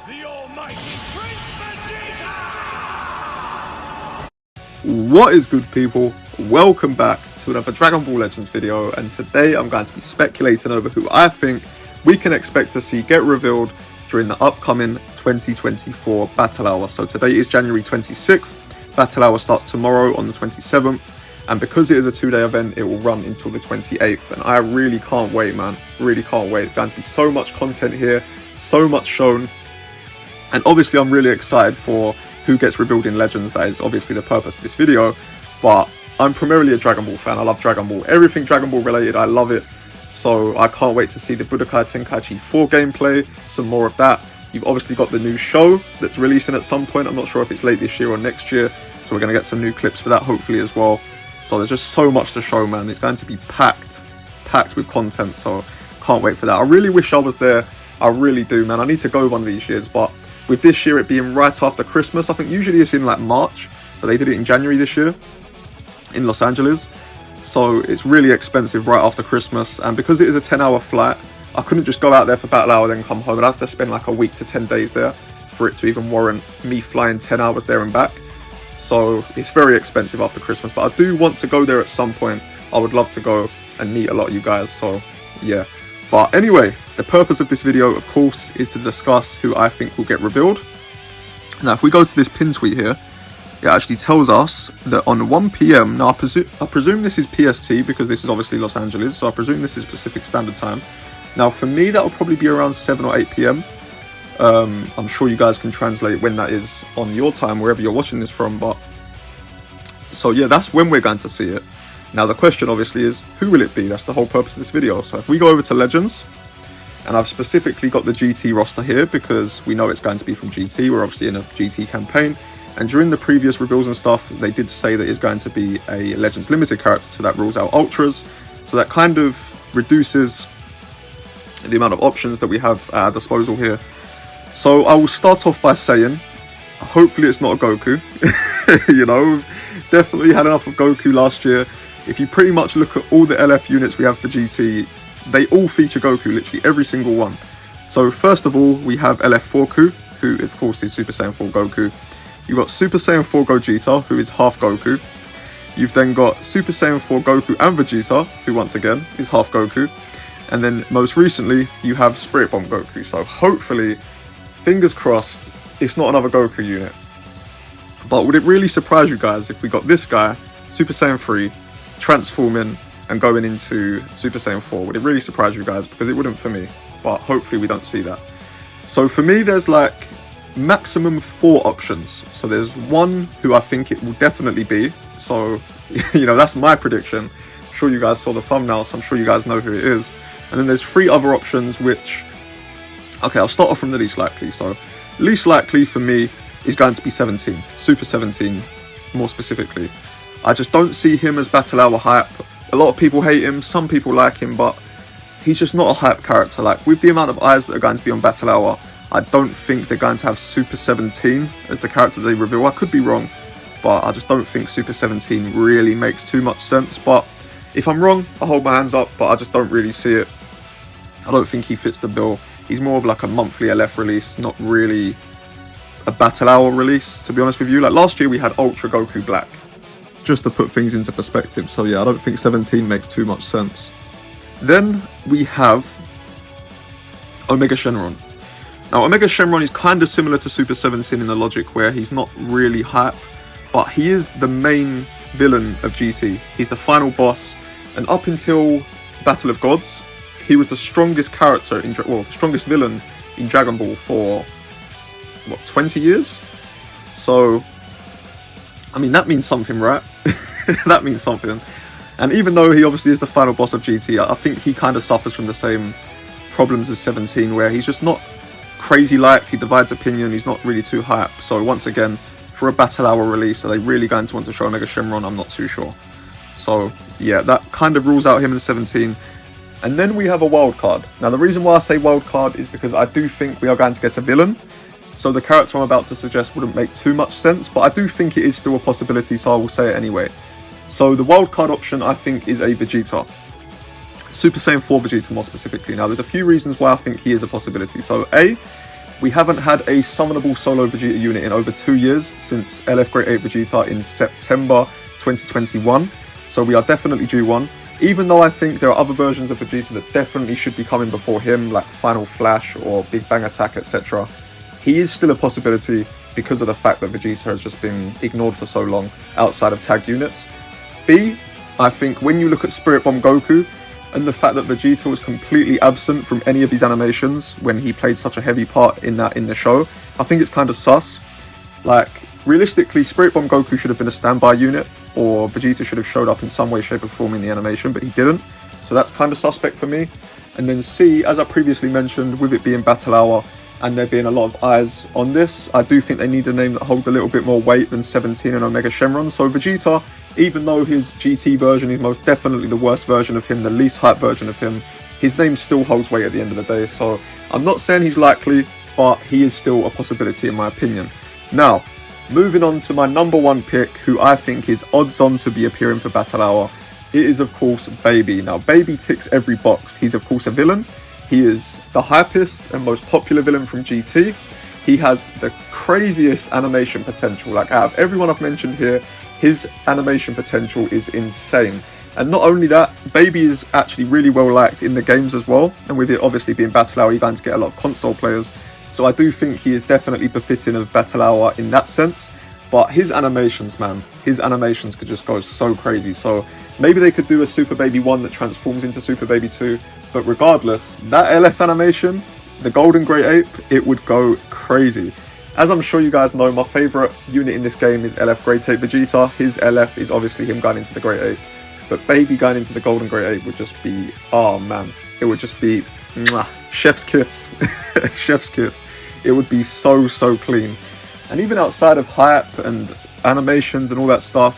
The almighty Prince Vegeta! What is good, people? Welcome back to another Dragon Ball Legends video, and today I'm going to be speculating over who I think we can expect to see get revealed during the upcoming 2024 Battle Hour. So today is January 26th, Battle Hour starts tomorrow on the 27th, and because it is a 2-day event, it will run until the 28th, and I really can't wait, man. Really can't wait. It's going to be so much content here, so much shown, and obviously I'm really excited for who gets revealed in Legends. That is obviously the purpose of this video, but I'm primarily a Dragon Ball fan. I love Dragon Ball. Everything Dragon Ball related, I love it. So I can't wait to see the Budokai Tenkaichi 4 gameplay, some more of that. You've obviously got the new show that's releasing at some point. I'm not sure if it's late this year or next year. So we're going to get some new clips for that hopefully as well. So there's just so much to show, man. It's going to be packed with content. So can't wait for that. I really wish I was there. I really do, man. I need to go one of these years, but with this year it being right after Christmas, I think usually it's in like March, but they did it in January this year in Los Angeles. So it's really expensive right after Christmas, and because it is a 10-hour flight, I couldn't just go out there for Battle Hour then come home. I'd have to spend like a week to 10 days there for it to even warrant me flying 10 hours there and back. So it's very expensive after Christmas, but I do want to go there at some point. I would love to go and meet a lot of you guys, so yeah. But anyway, the purpose of this video, of course, is to discuss who I think will get revealed. Now, if we go to this pin tweet here, it actually tells us that on 1 PM, now I presume this is PST because this is obviously Los Angeles, so I presume this is Pacific Standard Time. Now, for me, that will probably be around 7 or 8 PM. I'm sure you guys can translate when that is on your time, wherever you're watching this from, but so yeah, that's when we're going to see it. Now, the question obviously is, who will it be? That's the whole purpose of this video. So if we go over to Legends, and I've specifically got the GT roster here because we know it's going to be from GT. We're obviously in a GT campaign. And during the previous reveals and stuff, they did say that it's going to be a Legends Limited character, so that rules out Ultras. So that kind of reduces the amount of options that we have at our disposal here. So I will start off by saying, hopefully it's not a Goku. You know, we've definitely had enough of Goku last year. If you pretty much look at all the LF units we have for GT, they all feature Goku, literally every single one. So first of all, we have LF4Ku, who of course is Super Saiyan 4 Goku. You've got Super Saiyan 4 Gogeta, who is half Goku. You've then got Super Saiyan 4 Goku and Vegeta, who once again is half Goku. And then most recently, you have Spirit Bomb Goku. So hopefully, fingers crossed, it's not another Goku unit. But would it really surprise you guys if we got this guy, Super Saiyan 3, transforming and going into Super Saiyan 4? Would it really surprise you guys? Because it wouldn't for me, but hopefully we don't see that. So for me, there's like maximum 4 options. So there's one who I think it will definitely be. So, you know, that's my prediction. I'm sure you guys saw the thumbnail, so I'm sure you guys know who it is. And then there's 3 other options, which, okay, I'll start off from the least likely. So least likely for me is going to be 17, Super 17 more specifically. I just don't see him as Battle Hour hype. A lot of people hate him, some people like him, but he's just not a hype character. Like, with the amount of eyes that are going to be on Battle Hour, I don't think they're going to have Super 17 as the character they reveal. I could be wrong, but I just don't think Super 17 really makes too much sense. But if I'm wrong, I hold my hands up, but I just don't really see it. I don't think he fits the bill. He's more of like a monthly LF release, not really a Battle Hour release, to be honest with you. Like last year we had Ultra Goku Black, just to put things into perspective. So yeah, I don't think 17 makes too much sense. Then we have Omega Shenron. Now Omega Shenron is kind of similar to Super 17 in the logic where he's not really hype, but he is the main villain of GT. He's the final boss, and up until Battle of Gods, he was the strongest character in, well, the strongest villain in Dragon Ball for, what, 20 years? So, I mean, that means something, right? That means something. And even though he obviously is the final boss of GT, I think he kind of suffers from the same problems as 17, where he's just not crazy liked, he divides opinion, he's not really too hype. So once again, for a Battle Hour release, are they really going to want to show Omega Shenron? I'm not too sure. So yeah, that kind of rules out him in 17. And then we have a wild card. Now the reason why I say wild card is because I do think we are going to get a villain. So the character I'm about to suggest wouldn't make too much sense, but I do think it is still a possibility, so I will say it anyway. So the wildcard option, I think, is a Vegeta. Super Saiyan 4 Vegeta more specifically. Now, there's a few reasons why I think he is a possibility. So A, we haven't had a summonable solo Vegeta unit in over 2 years since LF Great 8 Vegeta in September 2021, so we are definitely due one. Even though I think there are other versions of Vegeta that definitely should be coming before him, like Final Flash or Big Bang Attack, etc., he is still a possibility because of the fact that Vegeta has just been ignored for so long outside of tagged units. B, I think when you look at Spirit Bomb Goku and the fact that Vegeta was completely absent from any of these animations when he played such a heavy part in the show, I think it's kind of sus. Like, realistically, Spirit Bomb Goku should have been a standby unit, or Vegeta should have showed up in some way, shape or form in the animation, but he didn't. So that's kind of suspect for me. And then C, as I previously mentioned, with it being Battle Hour and there being a lot of eyes on this, I do think they need a name that holds a little bit more weight than 17 and Omega Shenron. So Vegeta, even though his GT version is most definitely the worst version of him, the least hype version of him, his name still holds weight at the end of the day. So I'm not saying he's likely, but he is still a possibility in my opinion. Now, moving on to my number one pick, who I think is odds on to be appearing for Battle Hour, it is of course Baby. Now, Baby ticks every box. He's of course a villain. He is the hypest and most popular villain from GT. He has the craziest animation potential. Like, out of everyone I've mentioned here, his animation potential is insane. And not only that, Baby is actually really well liked in the games as well. And with it obviously being Battle Hour, you're going to get a lot of console players. So I do think he is definitely befitting of Battle Hour in that sense. But his animations, man, his animations could just go so crazy. So maybe they could do a Super Baby 1 that transforms into Super Baby 2. But regardless, that LF animation, the Golden Great Ape, it would go crazy. As I'm sure you guys know, my favourite unit in this game is LF Great Ape Vegeta. His LF is obviously him going into the Great Ape. But Baby going into the Golden Great Ape would just be, oh man, it would just be, mwah, chef's kiss. Chef's kiss. It would be so, so clean. And even outside of hype and animations and all that stuff,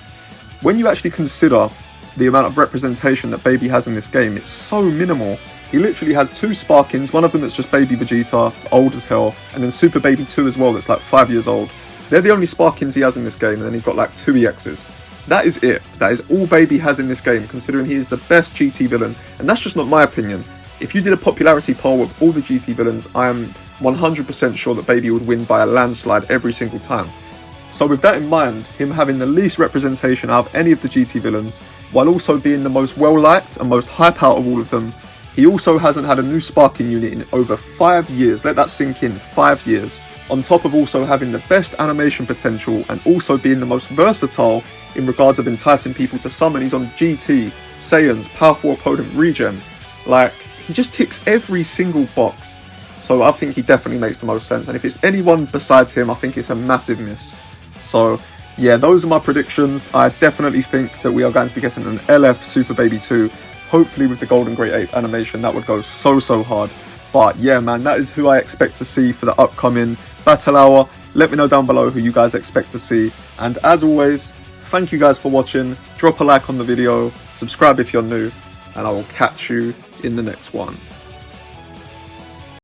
when you actually consider the amount of representation that Baby has in this game, it's so minimal. He literally has 2 Sparkings, one of them that's just Baby Vegeta, old as hell, and then Super Baby 2 as well, that's like 5 years old. They're the only Sparkings he has in this game, and then he's got like 2 EXs. That is it. That is all Baby has in this game, considering he is the best GT villain, and that's just not my opinion. If you did a popularity poll with all the GT villains, I am 100% sure that Baby would win by a landslide every single time. So with that in mind, him having the least representation out of any of the GT villains, while also being the most well-liked and most hype out of all of them, he also hasn't had a new Sparking unit in over 5 years. Let that sink in, 5 years. On top of also having the best animation potential and also being the most versatile in regards of enticing people to summon. He's on GT, Saiyans, Powerful Opponent, Regen. Like, he just ticks every single box. So I think he definitely makes the most sense. And if it's anyone besides him, I think it's a massive miss. So yeah, those are my predictions. I definitely think that we are going to be getting an LF Super Baby 2. Hopefully with the Golden Great Ape animation, that would go so, so hard. But yeah, man, that is who I expect to see for the upcoming Battle Hour. Let me know down below who you guys expect to see. And as always, thank you guys for watching. Drop a like on the video, subscribe if you're new, and I will catch you in the next one.